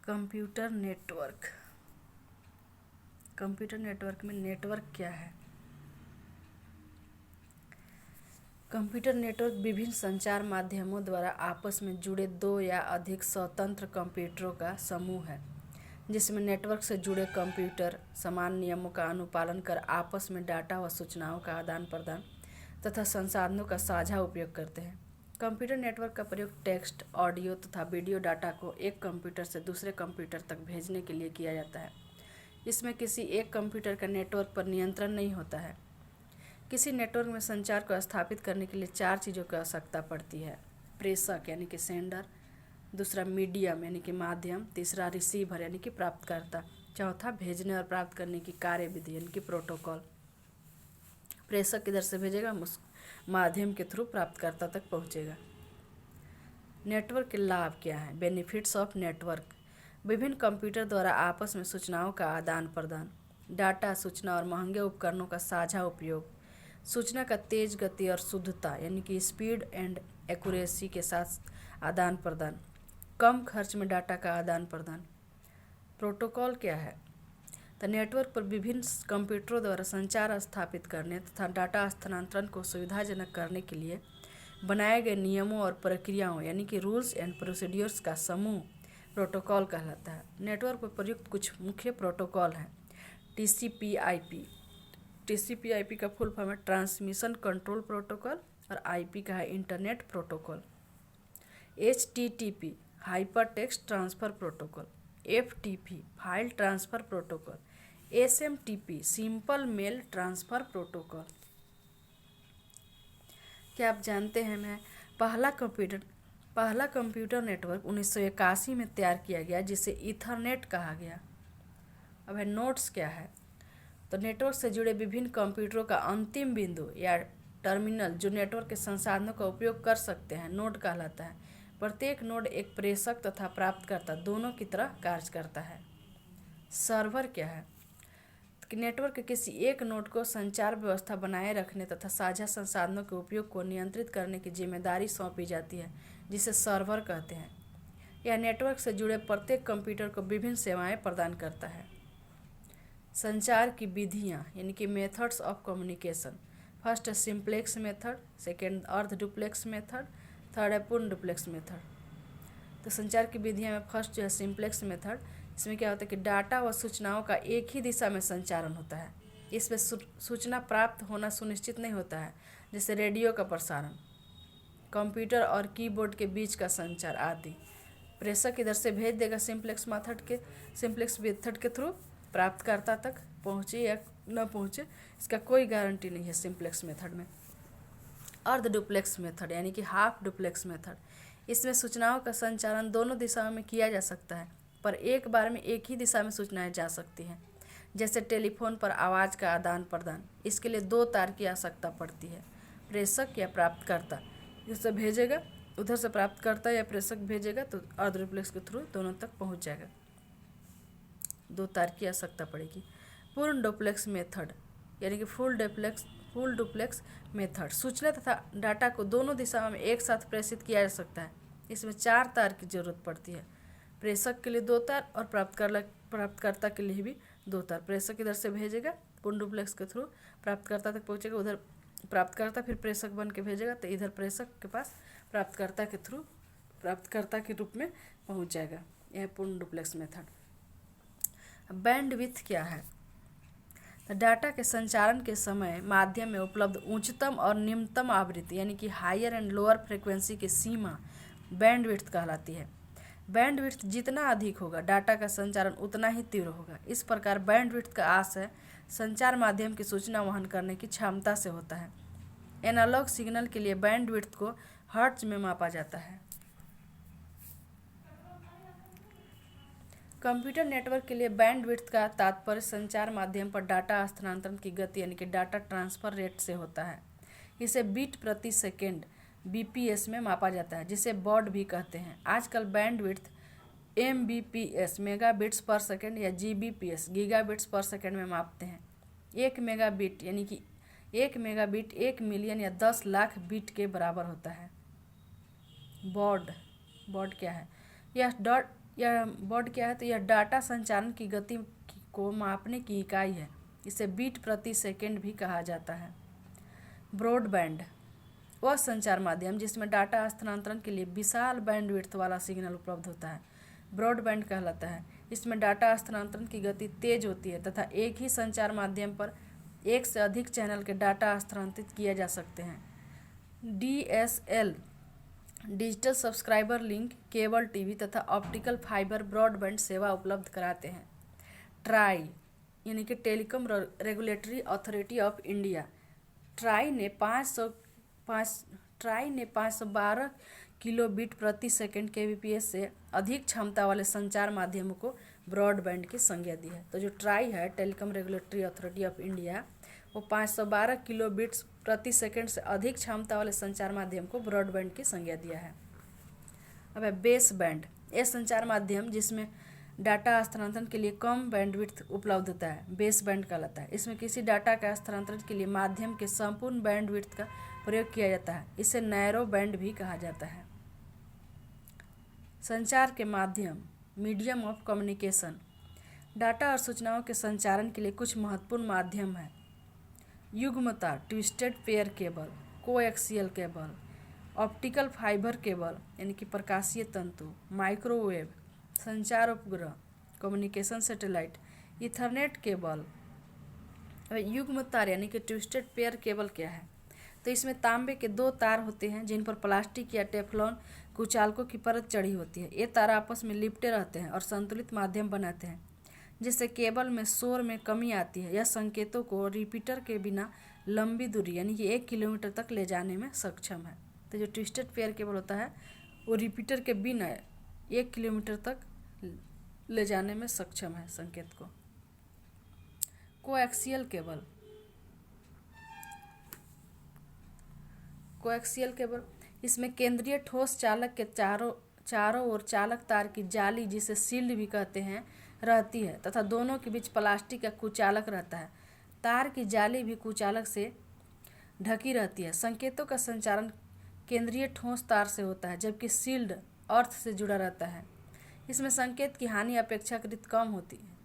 Computer network. Computer network में network क्या है? कंप्यूटर नेटवर्क विभिन्न संचार माध्यमों द्वारा आपस में जुड़े दो या अधिक स्वतंत्र कंप्यूटरों का समूह है, जिसमें नेटवर्क से जुड़े कंप्यूटर समान नियमों का अनुपालन कर आपस में डाटा व सूचनाओं का आदान प्रदान तथा संसाधनों का साझा उपयोग करते हैं। कंप्यूटर नेटवर्क का प्रयोग टेक्स्ट, ऑडियो तथा वीडियो डाटा को एक कंप्यूटर से दूसरे कंप्यूटर तक भेजने के लिए किया जाता है। इसमें किसी एक कंप्यूटर का नेटवर्क पर नियंत्रण नहीं होता है। किसी नेटवर्क में संचार को स्थापित करने के लिए 4 चीज़ों की आवश्यकता पड़ती है: प्रेषक यानी कि सेंडर, दूसरा मीडियम यानी कि माध्यम, तीसरा रिसीवर यानी कि प्राप्तकर्ता, चौथा भेजने और प्राप्त करने की कार्यविधि यानी कि प्रोटोकॉल। प्रेषक किधर से भेजेगा? माध्यम के थ्रू प्राप्तकर्ता तक पहुंचेगा। नेटवर्क के लाभ क्या हैं? बेनिफिट्स ऑफ नेटवर्क: विभिन्न कंप्यूटर द्वारा आपस में सूचनाओं का आदान प्रदान, डाटा, सूचना और महंगे उपकरणों का साझा उपयोग, सूचना का तेज गति और शुद्धता यानी कि स्पीड एंड एक्यूरेसी के साथ आदान प्रदान, कम खर्च में डाटा का आदान प्रदान। प्रोटोकॉल क्या है? तो नेटवर्क पर विभिन्न कंप्यूटरों द्वारा संचार स्थापित करने तथा डाटा स्थानांतरण को सुविधाजनक करने के लिए बनाए गए नियमों और प्रक्रियाओं यानी कि रूल्स एंड प्रोसीड्यूर्स का समूह प्रोटोकॉल कहलाता है। नेटवर्क पर प्रयुक्त कुछ मुख्य प्रोटोकॉल हैं: TCP/IP। TCP/IP का फुल फॉर्म है ट्रांसमिशन कंट्रोल प्रोटोकॉल और IP का है internet protocol. HTTP hyper text transfer protocol, FTP file transfer protocol, SMTP simple mail transfer protocol. क्या आप जानते हैं पहला कंप्यूटर नेटवर्क 1981 में तैयार किया गया, जिसे ईथरनेट कहा गया। अब है नोड्स क्या है? तो नेटवर्क से जुड़े विभिन्न कंप्यूटरों का अंतिम बिंदु या टर्मिनल जो नेटवर्क के संसाधनों का उपयोग कर सकते हैं, नोड कहलाता है। प्रत्येक नोड एक प्रेषक तथा प्राप्तकर्ता दोनों की तरह कार्य करता है। सर्वर क्या है? कि नेटवर्क के किसी एक नोड को संचार व्यवस्था बनाए रखने तथा साझा संसाधनों के उपयोग को नियंत्रित करने की जिम्मेदारी सौंपी जाती है, जिसे सर्वर कहते हैं। यह नेटवर्क से जुड़े प्रत्येक कंप्यूटर को विभिन्न सेवाएं प्रदान करता है। संचार की विधियां यानी कि मेथड्स ऑफ कम्युनिकेशन: फर्स्ट है सिंप्लेक्स मेथड, सेकेंड अर्ध डुप्लेक्स मेथड, थर्ड है पूर्ण डुप्लेक्स मेथड। तो संचार की विधियां में फर्स्ट जो है सिंप्लेक्स मेथड, इसमें क्या होता है कि डाटा व सूचनाओं का एक ही दिशा में संचारण होता है। इसमें सूचना प्राप्त होना सुनिश्चित नहीं होता है, जैसे रेडियो का प्रसारण, कंप्यूटर और कीबोर्ड के बीच का संचार आदि। प्रेषक इधर से भेज देगा सिंप्लेक्स मेथड के थ्रू, प्राप्तकर्ता तक पहुँचे या न पहुँचे इसका कोई गारंटी नहीं है सिंप्लेक्स मेथड में। अर्ध डुप्लेक्स मेथड यानी कि हाफ डुप्लेक्स मेथड, इसमें सूचनाओं का संचारण दोनों दिशाओं में किया जा सकता है, पर एक बार में एक ही दिशा में सूचनाएं जा सकती हैं, जैसे टेलीफोन पर आवाज़ का आदान प्रदान। इसके लिए 2 तार की आवश्यकता पड़ती है, प्रेषक या प्राप्तकर्ता। जिससे भेजेगा उधर से प्राप्तकर्ता या प्रेषक भेजेगा तो अर्ध डुप्लेक्स के थ्रू दोनों तक पहुंच जाएगा, 2 तार की आवश्यकता पड़ेगी। पूर्ण डुप्लेक्स मेथड यानी कि फुल डुप्लेक्स मेथड, सूचना तथा डाटा को दोनों दिशाओं में एक साथ प्रेषित किया जा सकता है। इसमें 4 तार की जरूरत पड़ती है, प्रेषक के लिए 2 तार और प्राप्तकर्ता के लिए भी 2 तार। प्रेषक इधर से भेजेगा पूर्ण डुप्लेक्स के थ्रू, प्राप्तकर्ता तक पहुंचेगा, उधर प्राप्तकर्ता फिर प्रेषक बन के भेजेगा तो इधर प्रेषक के पास प्राप्तकर्ता के थ्रू प्राप्तकर्ता के रूप में पहुंच जाएगा। यह पूर्ण डुप्लेक्स मेथड। बैंडविड्थ क्या है? तो डाटा के संचारण के समय माध्यम में उपलब्ध उच्चतम और निम्नतम आवृत्ति यानी कि हायर एंड लोअर फ्रिक्वेंसी की सीमा बैंडविड्थ कहलाती है। बैंडविड्थ जितना अधिक होगा डाटा का संचारण उतना ही तीव्र होगा। इस प्रकार बैंडविड्थ का आशय संचार माध्यम की सूचना वहन करने की क्षमता से होता है। एनालॉग सिग्नल के लिए बैंडविड्थ को हर्ट्ज में मापा जाता है। कंप्यूटर नेटवर्क के लिए बैंडविड्थ का तात्पर्य संचार माध्यम पर डाटा स्थानांतरण की गति यानी कि डाटा ट्रांसफ़र रेट से होता है। इसे बीट प्रति सेकेंड BPS में मापा जाता है, जिसे बॉड भी कहते हैं। आजकल बैंडविड्थ MBPS मेगाबिट्स पर सेकेंड या GBPS गीगाबिट्स पर सेकेंड में मापते हैं। 1 मेगाबिट यानी कि 1 मेगाबिट 1 मिलियन या 10 लाख बिट के बराबर होता है। बॉड क्या है? यह वर्ड क्या है, तो यह डाटा संचारण की गति को मापने की इकाई है। इसे बीट प्रति सेकंड भी कहा जाता है। ब्रॉडबैंड वह संचार माध्यम जिसमें डाटा स्थानांतरण के लिए विशाल बैंडविड्थ वाला सिग्नल उपलब्ध होता है, ब्रॉडबैंड कहलाता है। इसमें डाटा स्थानांतरण की गति तेज होती है तथा एक ही संचार माध्यम पर एक से अधिक चैनल के डाटा स्थानांतरित किए जा सकते हैं। DSL digital subscriber link cable TV तथा ऑप्टिकल फाइबर ब्रॉडबैंड सेवा उपलब्ध कराते हैं। ट्राई यानी कि telecom regulatory authority of India, try ने 512 किलोबिट प्रति सेकंड kbps से अधिक क्षमता वाले संचार माध्यमों को ब्रॉडबैंड की संज्ञा दी है। तो जो ट्राई है, telecom regulatory authority of India, वो 512 किलोबिट्स प्रति सेकंड से अधिक क्षमता वाले संचार माध्यम को ब्रॉडबैंड की संज्ञा दिया है। अब है बेस बैंड, यह संचार माध्यम जिसमें डाटा स्थानांतरण के लिए कम बैंडविड्थ उपलब्ध होता है, बेस बैंड कहलाता है। इसमें किसी डाटा का स्थानांतरण के लिए माध्यम के संपूर्ण बैंडविड्थ का प्रयोग किया जाता है। इसे नैरो बैंड भी कहा जाता है। संचार के माध्यम, मीडियम ऑफ कम्युनिकेशन, डाटा और सूचनाओं के संचारण के लिए कुछ महत्वपूर्ण माध्यम है। युग्म तार, twisted pair cable, coaxial cable, optical fibre cable यानी कि प्रकाशीय तंतु, माइक्रोवेव, संचार उपग्रह, कम्युनिकेशन सैटेलाइट, ईथरनेट केबल। युग्म तार यानी कि ट्विस्टेड पेयर केबल क्या है, तो इसमें तांबे के 2 तार होते हैं जिन पर प्लास्टिक या टेफ्लॉन कुचालकों की परत चढ़ी होती है। ये तार आपस में लिपटे रहते हैं और संतुलित माध्यम बनाते हैं, जिससे केबल में शोर में कमी आती है। यह संकेतों को रिपीटर के बिना लंबी दूरी यानी कि 1 किलोमीटर तक ले जाने में सक्षम है। तो जो ट्विस्टेड पेयर केबल होता है वो रिपीटर के बिना 1 किलोमीटर तक ले जाने में सक्षम है संकेत को। कोएक्सियल केबल, कोएक्सियल केबल, इसमें केंद्रीय ठोस चालक के चारों ओर चालक तार की जाली, जिसे शील्ड भी कहते हैं, रहती है तथा दोनों के बीच प्लास्टिक का कुचालक रहता है। तार की जाली भी कुचालक से ढकी रहती है। संकेतों का संचारण केंद्रीय ठोस तार से होता है, जबकि शील्ड अर्थ से जुड़ा रहता है। इसमें संकेत की हानि अपेक्षाकृत कम होती है।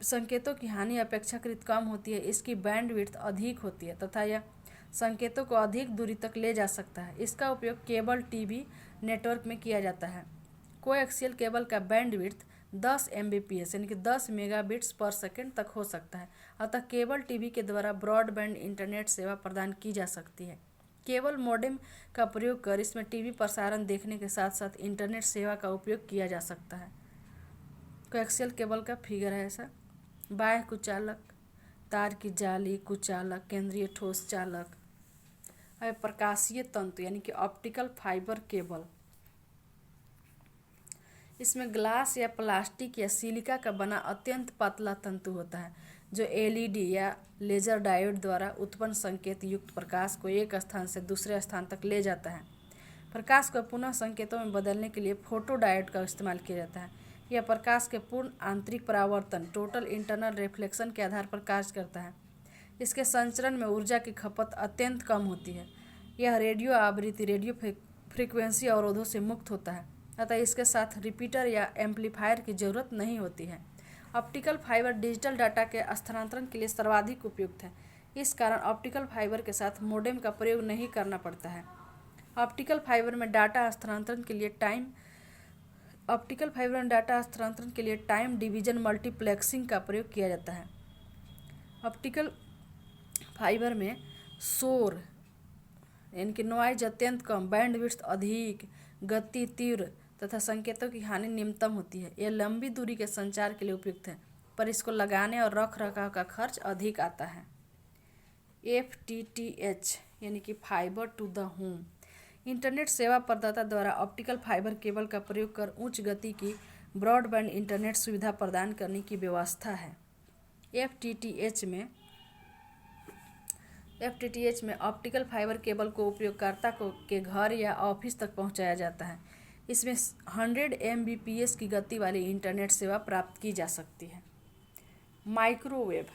संकेतों की हानि अपेक्षाकृत कम होती है। इसकी बैंडविड्थ अधिक होती है तथा यह संकेतों को अधिक दूरी तक ले जा सकता है। इसका उपयोग केबल टीवी नेटवर्क में किया जाता है। कोएक्सियल केबल का बैंडविड्थ 10 Mbps यानी कि 10 मेगाबिट्स पर सेकंड तक हो सकता है। अतः केबल टीवी के द्वारा ब्रॉडबैंड इंटरनेट सेवा प्रदान की जा सकती है। केबल मॉडेम का प्रयोग कर इसमें टीवी प्रसारण देखने के साथ साथ इंटरनेट सेवा का उपयोग किया जा सकता है। कोएक्सियल केबल का फिगर है ऐसा। बाह्य कुचालक, तार की जाली, कुचालक, केंद्रीय ठोस चालक। प्रकाशीय तंतु यानी कि ऑप्टिकल फाइबर केबल, इसमें ग्लास या प्लास्टिक या सिलिका का बना अत्यंत पतला तंतु होता है जो LED या लेजर डायोड द्वारा उत्पन्न संकेत युक्त प्रकाश को एक स्थान से दूसरे स्थान तक ले जाता है। प्रकाश को पुनः संकेतों में बदलने के लिए फोटो डायोड का इस्तेमाल किया जाता है। यह प्रकाश के पूर्ण आंतरिक परावर्तन, टोटल इंटरनल रिफ्लेक्शन के आधार पर कार्य करता है। इसके संचरण में ऊर्जा की खपत अत्यंत कम होती है। यह रेडियो आवृत्ति, रेडियो फ्रीक्वेंसी अवरोधों से मुक्त होता है, अतः इसके साथ रिपीटर या एम्पलीफायर की जरूरत नहीं होती है। ऑप्टिकल फाइबर डिजिटल डाटा के स्थानांतरण के लिए सर्वाधिक उपयुक्त है। इस कारण ऑप्टिकल फाइबर के साथ मोडेम का प्रयोग नहीं करना पड़ता है। ऑप्टिकल फाइबर में डाटा स्थानांतरण के लिए टाइम डिवीजन मल्टीप्लेक्सिंग का प्रयोग किया जाता है। ऑप्टिकल फाइबर में शोर यानी कि नॉइज अत्यंत कम, बैंडविड्थ अधिक, गति तीव्र तथा संकेतों की हानि न्यूनतम होती है। यह लंबी दूरी के संचार के लिए उपयुक्त है, पर इसको लगाने और रख रखाव का खर्च अधिक आता है। FTTH यानी कि fibre to the home, internet सेवा प्रदाता द्वारा ऑप्टिकल फाइबर केबल का प्रयोग कर उच्च गति की ब्रॉडबैंड इंटरनेट सुविधा प्रदान करने की व्यवस्था है। FTTH में ऑप्टिकल फाइबर केबल को उपयोगकर्ता के घर या ऑफिस तक पहुंचाया जाता है। इसमें 100 Mbps की गति वाली इंटरनेट सेवा प्राप्त की जा सकती है। माइक्रोवेव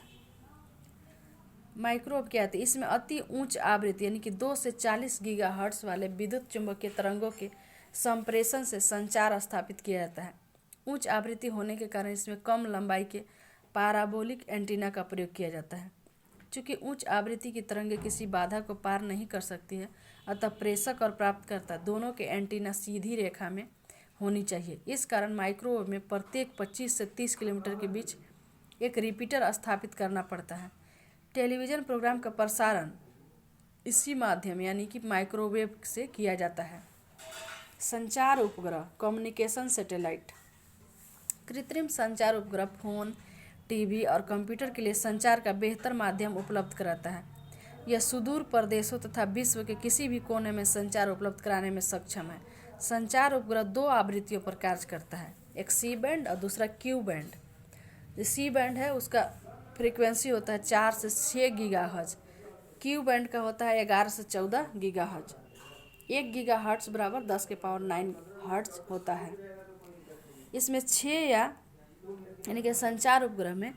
क्या है? इसमें अति उच्च आवृत्ति यानी कि 2 से 40 गीगाहर्ट्ज वाले विद्युत चुम्बकीय तरंगों के संप्रेषण से संचार स्थापित किया जाता है। उच्च आवृत्ति होने के कारण इसमें कम लंबाई के पैराबोलिक एंटीना का प्रयोग किया जाता है। चूँकि उच्च आवृत्ति की तरंगें किसी बाधा को पार नहीं कर सकती है, अतः प्रेषक और प्राप्तकर्ता दोनों के एंटीना सीधी रेखा में होनी चाहिए। इस कारण माइक्रोवेव में प्रत्येक 25 से 30 किलोमीटर के बीच एक रिपीटर स्थापित करना पड़ता है। टेलीविज़न प्रोग्राम का प्रसारण इसी माध्यम यानी कि माइक्रोवेव से किया जाता है। संचार उपग्रह कम्युनिकेशन सैटेलाइट कृत्रिम संचार उपग्रह फोन, टीवी और कंप्यूटर के लिए संचार का बेहतर माध्यम उपलब्ध कराता है। यह सुदूर प्रदेशों तथा विश्व के किसी भी कोने में संचार उपलब्ध कराने में सक्षम है। संचार उपग्रह 2 आवृत्तियों पर कार्य करता है, एक सी बैंड और दूसरा क्यू बैंड। जो सी बैंड है उसका फ्रीक्वेंसी होता है 4 से 6 गीगाहर्ट्ज। क्यू बैंड का होता है 11 से 14 गीगाहर्ट्ज। 1 गीगाहर्ट्ज बराबर 10⁹ हर्ट्ज होता है। इसमें 6 यानी कि संचार उपग्रह में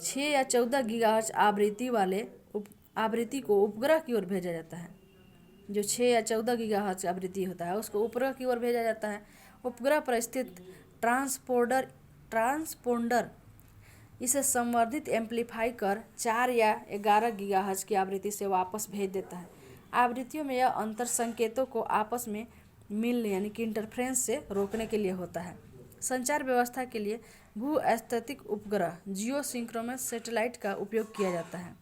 6 या 14 गीगाहर्ट्ज आवृत्ति को उपग्रह की ओर भेजा जाता है। जो 6 या 14 गीगाहर्ट्ज आवृत्ति होता है उसको उपग्रह की ओर भेजा जाता है। उपग्रह पर स्थित ट्रांसपोंडर इसे संवर्धित एम्पलीफाई कर 4 या 11 गीगाहर्ट्ज की आवृत्ति से वापस भेज देता है। आवृत्तियों में यह अंतर संकेतों को आपस में मिलने यानी कि इंटरफ्रेंस से रोकने के लिए होता है। संचार व्यवस्था के लिए भूस्थैतिक उपग्रह जियोसिंक्रोनस सैटेलाइट का उपयोग किया जाता है।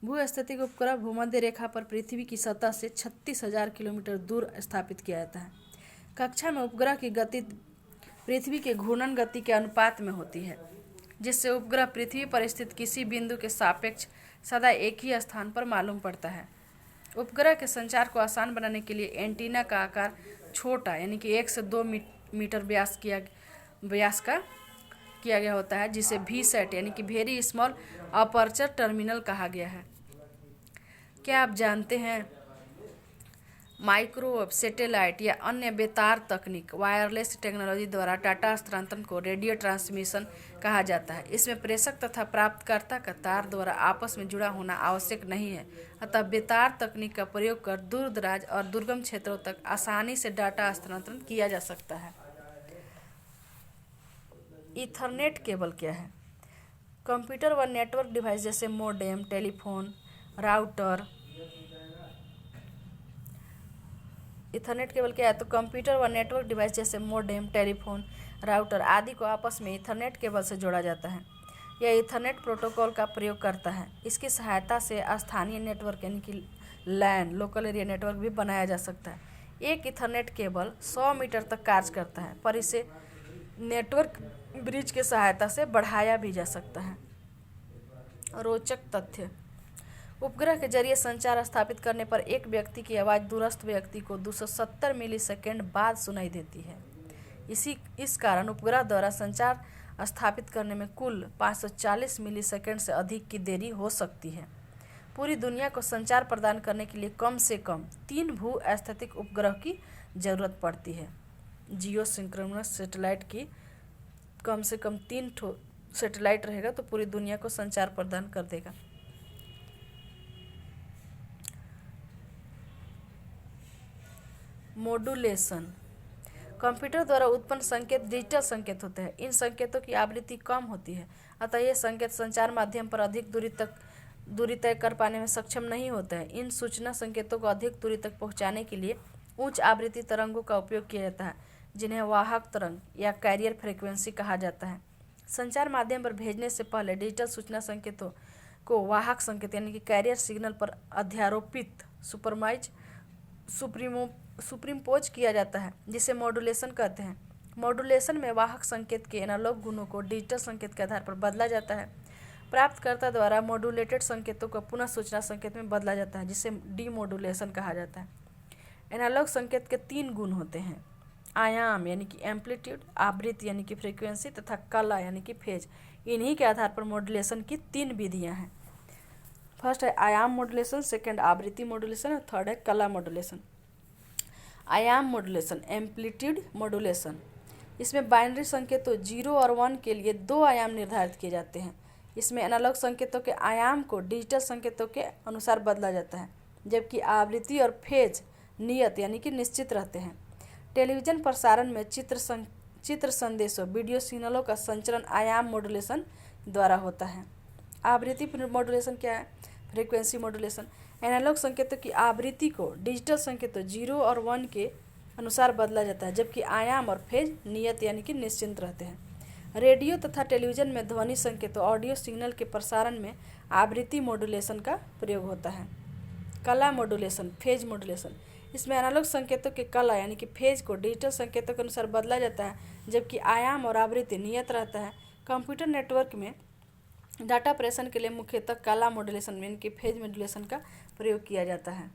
भूस्थैतिक उपग्रह भूमध्य रेखा पर पृथ्वी की सतह से 36,000 किलोमीटर दूर स्थापित किया जाता है। कक्षा में उपग्रह की गति पृथ्वी के घूर्णन गति के अनुपात में होती है, जिससे उपग्रह पृथ्वी पर स्थित किसी बिंदु के सापेक्ष सदा एक ही स्थान पर मालूम पड़ता है। उपग्रह के संचार को आसान बनाने के लिए एंटीना का आकार छोटा यानी कि 1 से 2 मीटर व्यास का किया गया होता है, जिसे VSAT यानी कि वेरी स्मॉल अपर्चर टर्मिनल कहा गया है। क्या आप जानते हैं माइक्रोवेव, सैटेलाइट या अन्य बेतार तकनीक वायरलेस टेक्नोलॉजी द्वारा डाटा हस्तांतरण को रेडियो ट्रांसमिशन कहा जाता है। इसमें प्रेषक तथा प्राप्तकर्ता का तार द्वारा आपस में जुड़ा होना आवश्यक नहीं है, अतः बेतार तकनीक का प्रयोग कर दूर दराज और दुर्गम क्षेत्रों तक आसानी से डाटा हस्तांतरण किया जा सकता है। ईथरनेट केबल क्या है? कंप्यूटर व नेटवर्क डिवाइस जैसे modem, telephone, router. Ethernet cable क्या है? तो कंप्यूटर व नेटवर्क डिवाइस जैसे मोडेम, टेलीफोन, राउटर आदि को आपस में ईथरनेट केबल से जोड़ा जाता है। यह ईथरनेट प्रोटोकॉल का प्रयोग करता है। इसकी सहायता से स्थानीय नेटवर्क यानी कि लैन लोकल एरिया नेटवर्क भी बनाया जा सकता है। एक ईथरनेट केबल 100 मीटर तक कार्य करता है, पर इसे नेटवर्क ब्रिज की सहायता से बढ़ाया भी जा सकता है। रोचक तथ्य: उपग्रह के जरिए संचार स्थापित करने पर एक व्यक्ति की आवाज़ दूरस्थ व्यक्ति को 270 मिलीसेकंड बाद सुनाई देती है। इस कारण उपग्रह द्वारा संचार स्थापित करने में कुल 540 मिलीसेकंड से अधिक की देरी हो सकती है। पूरी दुनिया को संचार प्रदान करने के लिए कम से कम 3 भूस्थैतिक उपग्रह की जरूरत पड़ती है। जियो सिंक्रोनस सैटेलाइट की कम से कम 3 सैटेलाइट रहेगा तो पूरी दुनिया को संचार प्रदान कर देगा। मॉड्यूलेशन: कंप्यूटर द्वारा उत्पन्न संकेत डिजिटल संकेत होते हैं। इन संकेतों की आवृत्ति कम होती है, अतः ये संकेत संचार माध्यम पर अधिक दूरी तय कर पाने में सक्षम नहीं होते हैं। इन सूचना संकेतों को अधिक दूरी तक पहुंचाने के लिए उच्च आवृत्ति तरंगों का उपयोग किया जाता है, जिन्हें वाहक तरंग या कैरियर फ्रीक्वेंसी कहा जाता है। संचार माध्यम पर भेजने से पहले डिजिटल सूचना संकेतों को वाहक संकेत यानी कि कैरियर सिग्नल पर अध्यारोपित सुपरिम्पोज किया जाता है, जिसे मॉड्यूलेशन कहते हैं। मॉड्यूलेशन में वाहक संकेत के एनालॉग गुणों को डिजिटल संकेत के आधार पर बदला जाता है। प्राप्तकर्ता द्वारा मॉड्यूलेटेड संकेतों को पुनः सूचना संकेत में बदला जाता है, जिसे डीमॉड्यूलेशन कहा जाता है। एनालॉग संकेत के 3 गुण होते हैं: आयाम यानी कि एम्पलीट्यूड, आवृत्ति यानी कि फ्रीक्वेंसी तथा कला यानी कि फेज। इन्हीं के आधार पर मॉड्यूलेशन की 3 विधियां हैं। फर्स्ट है आयाम मॉड्यूलेशन, सेकंड आवृत्ति मॉड्यूलेशन और थर्ड है कला मॉड्यूलेशन। आयाम मॉड्यूलेशन, एम्पलीट्यूड मॉड्यूलेशन, इसमें बाइनरी संकेतों 0 और 1 के लिए 2 आयाम निर्धारित किए जाते हैं। इसमें एनालॉग संकेतों के आयाम को डिजिटल संकेतों के अनुसार बदला जाता है, जबकि आवृत्ति और फेज नियत यानी कि निश्चित रहते हैं। टेलीविज़न प्रसारण में चित्र संदेशों वीडियो सिग्नलों का संचरण आयाम मॉड्यूलेशन द्वारा होता है। आवृत्ति मॉड्यूलेशन क्या है? Frequency modulation. एनालॉग संकेतों की आवृत्ति को डिजिटल संकेतों 0 और 1 के अनुसार बदला जाता है, जबकि आयाम और फेज नियत यानी कि निश्चित रहते हैं। रेडियो तथा टेलीविजन में ध्वनि संकेतों ऑडियो सिग्नल के प्रसारण में आवृत्ति मॉड्यूलेशन का प्रयोग होता है। कला मॉड्यूलेशन, फेज मॉड्यूलेशन। इसमें एनालॉग संकेतों के कला यानी कि फेज को डिजिटल संकेतों के अनुसार बदला जाता है, जबकि आयाम और आवृत्ति नियत रहता है। कंप्यूटर नेटवर्क में डाटा प्रेषण के लिए मुख्यतः कला मॉड्यूलेशन यानी कि फेज मॉड्यूलेशन का प्रयोग किया जाता है।